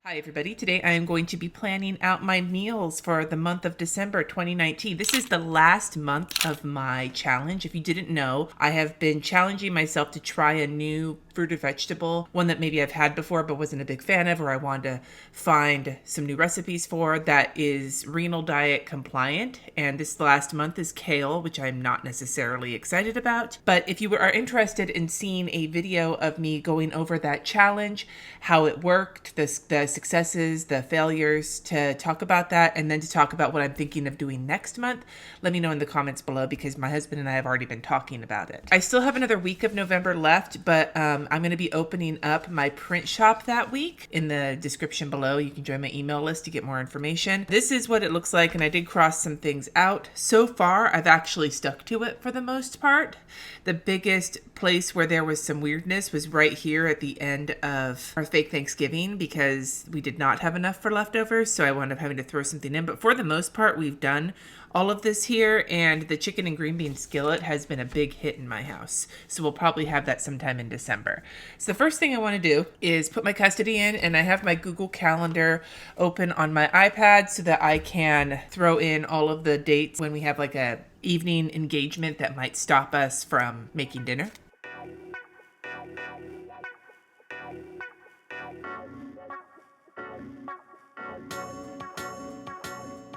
Hi everybody, today I am going to be planning out my meals for the month of December 2019. This is the last month of my challenge. If you didn't know, I have been challenging myself to try a new fruit or vegetable, one that maybe I've had before but wasn't a big fan of, or I wanted to find some new recipes for that is renal diet compliant. And this last month is kale, which I'm not necessarily excited about. But if you are interested in seeing a video of me going over that challenge, how it worked, the successes, the failures, to talk about that, and then to talk about what I'm thinking of doing next month, let me know in the comments below because my husband and I have already been talking about it. I still have another week of November left, but I'm going to be opening up my print shop that week. In the description below, you can join my email list to get more information. This is what it looks like, and I did cross some things out. So far, I've actually stuck to it for the most part. The biggest place where there was some weirdness was right here at the end of our fake Thanksgiving because we did not have enough for leftovers, so I wound up having to throw something in. But for the most part, we've done all of this here, and the chicken and green bean skillet has been a big hit in my house. So we'll probably have that sometime in December. So the first thing I want to do is put my custody in, and I have my Google Calendar open on my iPad so that I can throw in all of the dates when we have like a evening engagement that might stop us from making dinner.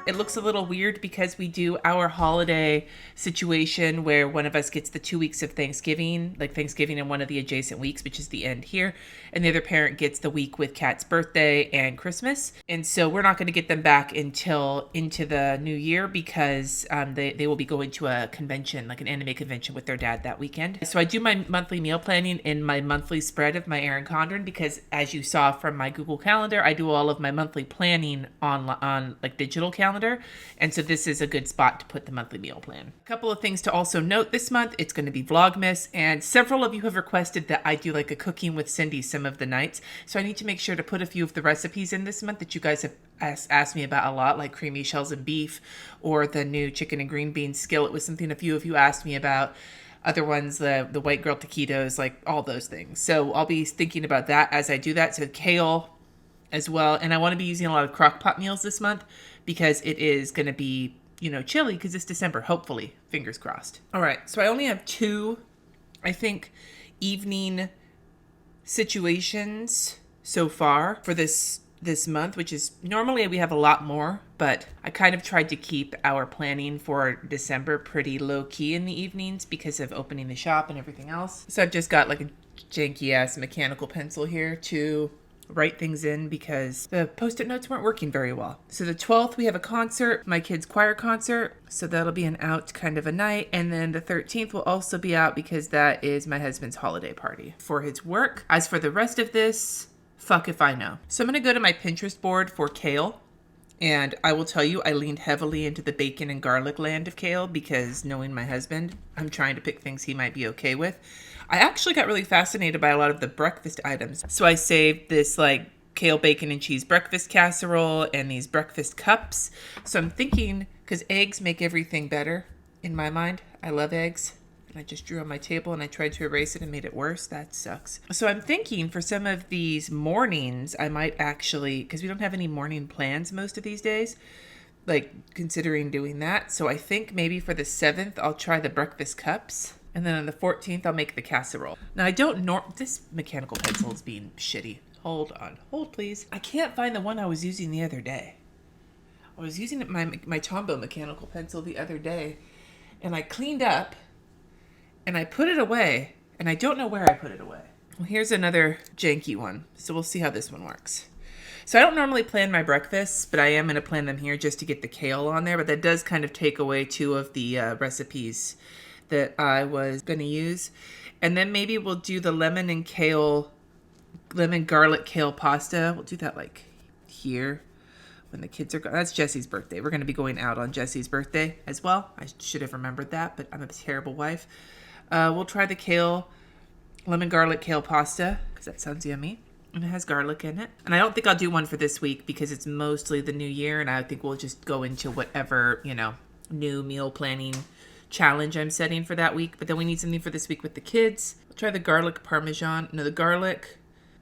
It looks a little weird because we do our holiday situation where one of us gets the 2 weeks of Thanksgiving, like Thanksgiving in one of the adjacent weeks, which is the end here, and the other parent gets the week with Kat's birthday and Christmas. And so we're not going to get them back until into the new year because they will be going to a convention, like an anime convention with their dad that weekend. So I do my monthly meal planning in my monthly spread of my Erin Condren because, as you saw from my Google Calendar, I do all of my monthly planning on like digital calendar. And so this is a good spot to put the monthly meal plan. A couple of things to also note this month, it's going to be Vlogmas, and several of you have requested that I do like a cooking with Cindy some of the nights. So I need to make sure to put a few of the recipes in this month that you guys have asked me about a lot, like creamy shells and beef, or the new chicken and green bean skillet was something a few of you asked me about. Other ones, the white girl taquitos, like all those things. So I'll be thinking about that as I do that. So kale as well. And I want to be using a lot of crock pot meals this month because it is going to be, chilly because it's December, hopefully, fingers crossed. All right. So I only have two, I think, evening situations so far for this month, which is normally we have a lot more, but I kind of tried to keep our planning for December pretty low key in the evenings because of opening the shop and everything else. So I've just got like a janky ass mechanical pencil here to write things in because the post-it notes weren't working very well. So the 12th we have a concert, my kids' choir concert, so that'll be an out kind of a night. And then the 13th will also be out because that is my husband's holiday party for his work. As for the rest of this, fuck if I know. So I'm gonna go to my Pinterest board for kale. And I will tell you, I leaned heavily into the bacon and garlic land of kale because knowing my husband, I'm trying to pick things he might be okay with. I actually got really fascinated by a lot of the breakfast items. So I saved this like kale, bacon, and cheese breakfast casserole and these breakfast cups. So I'm thinking, because eggs make everything better in my mind. I love eggs. And I just drew on my table and I tried to erase it and made it worse. That sucks. So I'm thinking for some of these mornings, I might actually, because we don't have any morning plans most of these days, like considering doing that. So I think maybe for the 7th, I'll try the breakfast cups. And then on the 14th, I'll make the casserole. Now I don't this mechanical pencil is being shitty. Hold on, hold please. I can't find the one I was using the other day. I was using my Tombow mechanical pencil the other day and I cleaned up and I put it away, and I don't know where I put it away. Well, here's another janky one, so we'll see how this one works. So I don't normally plan my breakfasts, but I am going to plan them here just to get the kale on there, but that does kind of take away two of the recipes that I was going to use. And then maybe we'll do the lemon garlic kale pasta. We'll do that like here when the kids are going. That's Jesse's birthday. We're going to be going out on Jesse's birthday as well. I should have remembered that, but I'm a terrible wife. We'll try the lemon garlic kale pasta because that sounds yummy. And it has garlic in it. And I don't think I'll do one for this week because it's mostly the new year. And I think we'll just go into whatever, new meal planning challenge I'm setting for that week. But then we need something for this week with the kids. I'll try the garlic parmesan. No, the garlic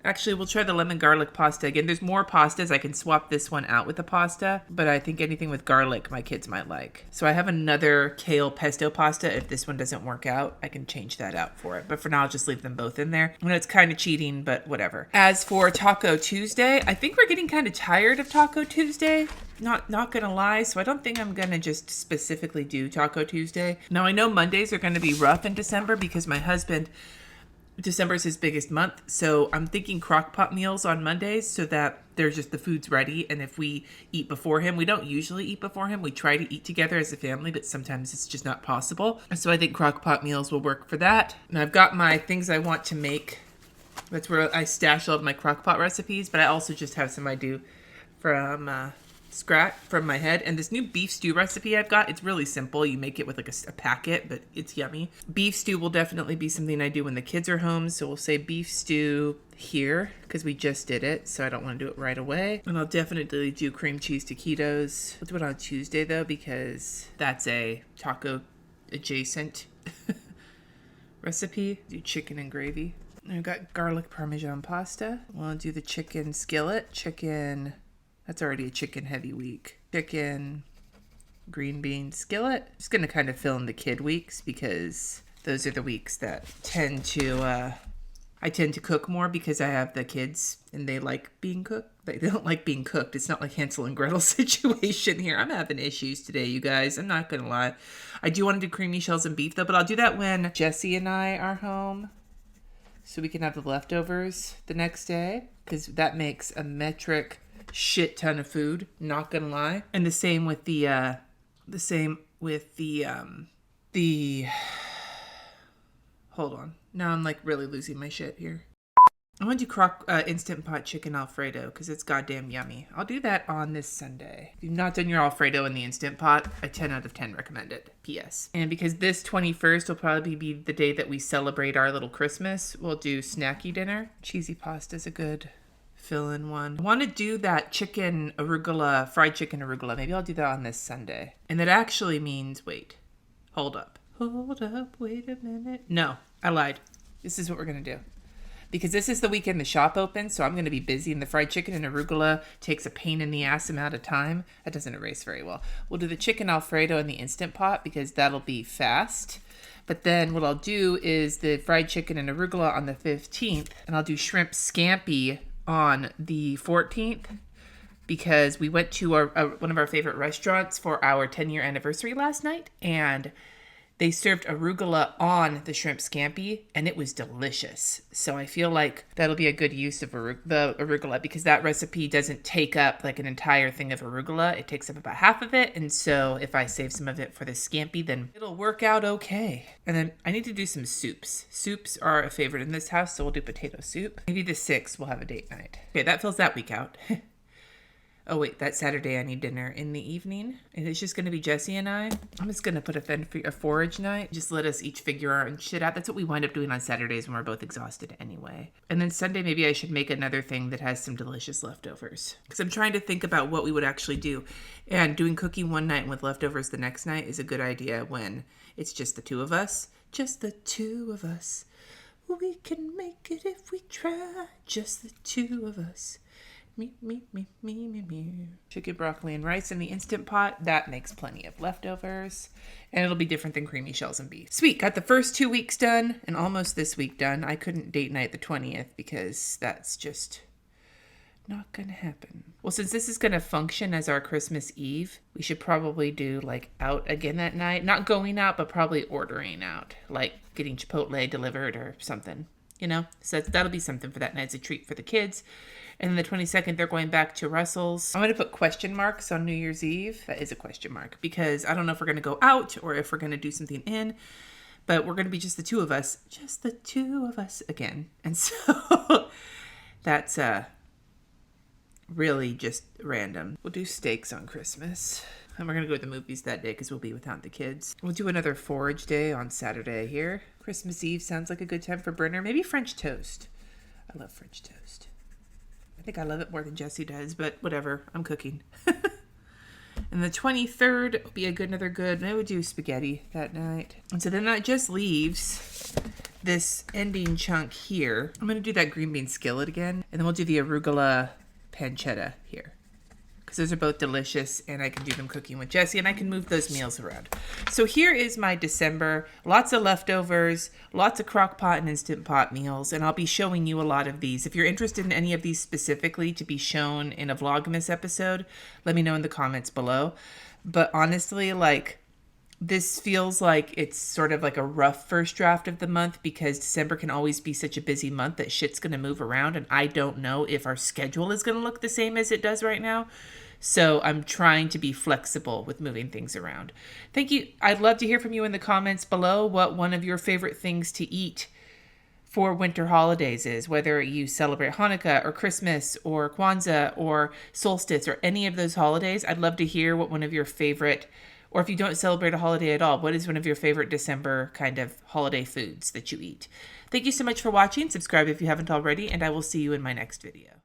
Actually, we'll try the lemon garlic pasta again. There's more pastas. I can swap this one out with the pasta, but I think anything with garlic my kids might like. So I have another kale pesto pasta. If this one doesn't work out, I can change that out for it. But for now, I'll just leave them both in there. I know it's kind of cheating, but whatever. As for Taco Tuesday, I think we're getting kind of tired of Taco Tuesday. Not gonna lie, so I don't think I'm gonna just specifically do Taco Tuesday. Now I know Mondays are gonna be rough in December because my husband, December is his biggest month, so I'm thinking crock pot meals on Mondays so that there's just the food's ready, and if we eat before him, we don't usually eat before him. We try to eat together as a family, but sometimes it's just not possible. So I think crock pot meals will work for that. And I've got my things I want to make. That's where I stash all of my crock pot recipes, but I also just have some I do from scratch from my head. And this new beef stew recipe I've got, it's really simple. You make it with like a packet, but it's yummy. Beef stew will definitely be something I do when the kids are home, so we'll say beef stew here because we just did it, so I don't want to do it right away. And I'll definitely do cream cheese taquitos. We'll do it on Tuesday though, because that's a taco adjacent recipe. Do chicken and gravy. I've got garlic parmesan pasta. We'll do the chicken skillet. That's already a chicken heavy week. Chicken, green bean skillet. Just gonna kind of fill in the kid weeks because those are the weeks that I tend to cook more because I have the kids and they like being cooked. They don't like being cooked. It's not like Hansel and Gretel situation here. I'm having issues today, you guys. I'm not gonna lie. I do want to do creamy shells and beef though, but I'll do that when Jesse and I are home, so we can have the leftovers the next day, because that makes a metric shit ton of food, not gonna lie. And the same with the hold on, now I'm like really losing my shit here. I want to do Instant Pot chicken Alfredo because it's goddamn yummy. I'll do that on this Sunday. If you've not done your Alfredo in the Instant Pot, a 10 out of 10 recommend it. P.S. And because this 21st will probably be the day that we celebrate our little Christmas, we'll do snacky dinner. Cheesy pasta is a good fill-in one. I want to do that chicken arugula, fried chicken arugula. Maybe I'll do that on this Sunday. And that actually means, wait, hold up, wait a minute. No, I lied. This is what we're going to do. Because this is the weekend the shop opens, so I'm going to be busy, and the fried chicken and arugula takes a pain in the ass amount of time. That doesn't erase very well. We'll do the chicken Alfredo in the Instant Pot because that'll be fast. But then what I'll do is the fried chicken and arugula on the 15th, and I'll do shrimp scampi on the 14th because we went to one of our favorite restaurants for our 10-year anniversary last night, and they served arugula on the shrimp scampi, and it was delicious. So I feel like that'll be a good use of the arugula because that recipe doesn't take up like an entire thing of arugula. It takes up about half of it, and so if I save some of it for the scampi, then it'll work out okay. And then I need to do some soups. Soups are a favorite in this house, so we'll do potato soup. Maybe the 6th we'll have a date night. Okay, that fills that week out. Oh wait, that Saturday I need dinner in the evening, and it's just going to be Jesse and I. I'm just going to put a forage night. Just let us each figure our own shit out. That's what we wind up doing on Saturdays when we're both exhausted anyway. And then Sunday, maybe I should make another thing that has some delicious leftovers. Because I'm trying to think about what we would actually do. And doing cooking one night with leftovers the next night is a good idea when it's just the two of us. Just the two of us. We can make it if we try. Just the two of us. Me. Chicken, broccoli, and rice in the Instant Pot. That makes plenty of leftovers. And it'll be different than creamy shells and beef. Sweet. Got the first 2 weeks done and almost this week done. I couldn't date night the 20th because that's just not going to happen. Well, since this is going to function as our Christmas Eve, we should probably do like out again that night. Not going out, but probably ordering out. Like getting Chipotle delivered or something, you know? So that'll be something for that night. It's a treat for the kids. And then the 22nd, they're going back to Russell's. I'm going to put question marks on New Year's Eve. That is a question mark because I don't know if we're going to go out or if we're going to do something in, but we're going to be just the two of us. Just the two of us again. And so that's really just random. We'll do steaks on Christmas. And we're going to go to the movies that day because we'll be without the kids. We'll do another forage day on Saturday here. Christmas Eve sounds like a good time for dinner. Maybe French toast. I love French toast. I think I love it more than Jesse does, but whatever. I'm cooking. And the 23rd will be another good. I would do spaghetti that night. And so then that just leaves this ending chunk here, I'm going to do that green bean skillet again, and then we'll do the arugula pancetta here. Because those are both delicious, and I can do them cooking with Jessie, and I can move those meals around. So here is my December. Lots of leftovers, lots of crock pot and Instant Pot meals, and I'll be showing you a lot of these. If you're interested in any of these specifically to be shown in a Vlogmas episode, let me know in the comments below. But honestly, like, this feels like it's sort of like a rough first draft of the month because December can always be such a busy month that shit's going to move around, and I don't know if our schedule is going to look the same as it does right now. So I'm trying to be flexible with moving things around. Thank you. I'd love to hear from you in the comments below what one of your favorite things to eat for winter holidays is, whether you celebrate Hanukkah or Christmas or Kwanzaa or solstice or any of those holidays. I'd love to hear what one of your favorite, or if you don't celebrate a holiday at all, what is one of your favorite December kind of holiday foods that you eat? Thank you so much for watching. Subscribe if you haven't already, and I will see you in my next video.